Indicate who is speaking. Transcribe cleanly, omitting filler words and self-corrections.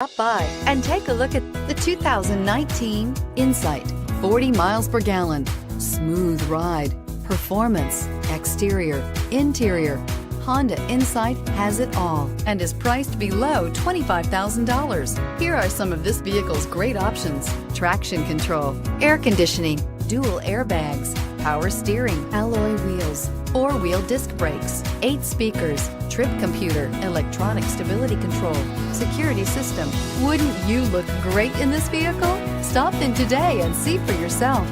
Speaker 1: Stop by and take a look at the 2019 Insight. 40 miles per gallon, smooth ride, performance, exterior, interior. Honda Insight has it all and is priced below $25,000. Here are some of this vehicle's great options: traction control, air conditioning, dual airbags, power steering, alloy wheels, four-wheel disc brakes, 8 speakers, trip computer, electronic stability control, security system. Wouldn't you look great in this vehicle? Stop in today and see for yourself.